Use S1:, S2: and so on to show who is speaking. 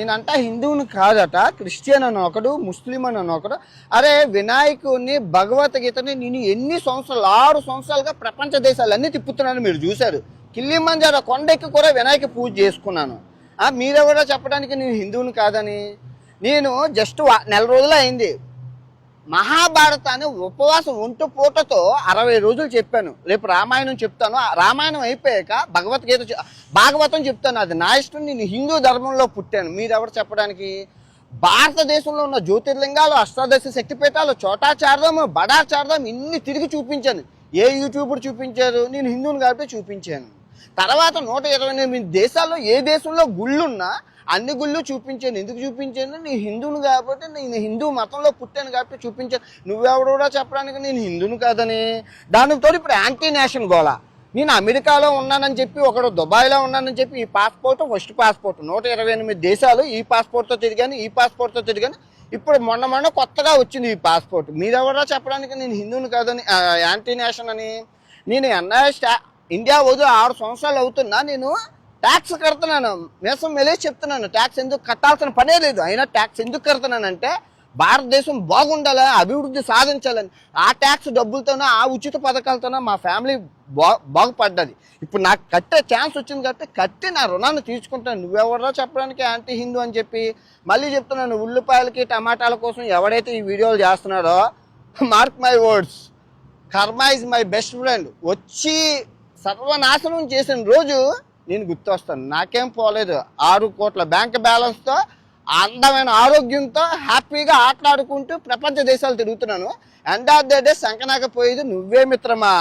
S1: నేనంట హిందువుని కాదట, క్రిస్టియన్ అని ఒకడు, ముస్లిం అని ఒకడు. అరే వినాయకుడిని, భగవద్గీతని నేను ఎన్ని సంవత్సరాలు 6 సంవత్సరాలుగా ప్రపంచ దేశాలన్నీ తిప్పుతున్నాను. మీరు చూశారు. కిల్లిమంజారో కొండెక్కి కూడా వినాయక పూజ చేసుకున్నాను. మీరెవరో చెప్పడానికి నేను హిందువుని కాదని. నేను జస్ట్ నెల రోజులు అయింది మహాభారతాన్ని ఉపవాసం ఒంటు పూటతో 60 రోజులు చెప్పాను. రేపు రామాయణం చెప్తాను. రామాయణం అయిపోయాక భాగవతం చెప్తాను. అది నా ఇష్టం. నేను హిందూ ధర్మంలో పుట్టాను. మీరెవరు చెప్పడానికి? భారతదేశంలో ఉన్న జ్యోతిర్లింగాలు, అష్టాదశ శక్తిపీఠాలు, చోటాచార్యం, బడాచార్యం ఇన్ని తిరిగి చూపించాను. ఏ యూట్యూబర్ చూపించారు? నేను హిందువుని కాబట్టి చూపించాను. తర్వాత 128 దేశాల్లో ఏ దేశంలో గుళ్ళున్నా అన్ని గుళ్ళు చూపించాను. ఎందుకు చూపించాను? నేను హిందువుని కాబట్టి, నేను హిందూ మతంలో పుట్టాను కాబట్టి చూపించాను. నువ్వెవడో చెప్పడానికి నేను హిందువుని కాదని. దానితో ఇప్పుడు యాంటీ నేషన్ గోళ. నేను అమెరికాలో ఉన్నానని చెప్పి, ఒకడు దుబాయ్లో ఉన్నానని చెప్పి, ఈ పాస్పోర్ట్ ఫస్ట్ పాస్పోర్ట్ 128 దేశాలు ఈ పాస్పోర్ట్తో తిరిగాను. ఇప్పుడు మొన్న కొత్తగా వచ్చింది ఈ పాస్పోర్ట్. మీరెవరో చెప్పడానికి నేను హిందువుని కాదని, యాంటీ నేషన్ అని. నేను ఇండియా వదిలి 6 సంవత్సరాలు అవుతున్నా. నేను ట్యాక్స్ కడుతున్నాను. మేసం మెలేసి చెప్తున్నాను. ట్యాక్స్ ఎందుకు కట్టాల్సిన పనే లేదు. అయినా ట్యాక్స్ ఎందుకు కడుతున్నానంటే భారతదేశం బాగుండాలని, అభివృద్ధి సాధించాలని. ఆ ట్యాక్స్ డబ్బులతోనో, ఆ ఉచిత పథకాలతోనో మా ఫ్యామిలీ బాగుపడ్డది. ఇప్పుడు నాకు కట్టే ఛాన్స్ వచ్చింది కాబట్టి కట్టి నా రుణాన్ని తీర్చుకుంటాను. నువ్వెవరో చెప్పడానికి యాంటీ హిందూ అని చెప్పి. మళ్ళీ చెప్తున్నాను, ఉల్లిపాయలకి టమాటాల కోసం ఎవడైతే ఈ వీడియోలు చేస్తున్నాడో, మార్క్ మై వర్డ్స్, కర్మ ఇస్ మై బెస్ట్ ఫ్రెండ్. వచ్చి సర్వనాశనం చేసిన రోజు నేను గుర్తొస్తాను. నాకేం పోలేదు. 6 కోట్ల బ్యాంక్ బ్యాలెన్స్తో, అందమైన ఆరోగ్యంతో, హ్యాపీగా ఆటలాడుకుంటూ ప్రపంచ దేశాలు తిరుగుతున్నాను. ఎండ్ ఆఫ్ ద డే సంకనాకపోయేది నువ్వే మిత్రమా.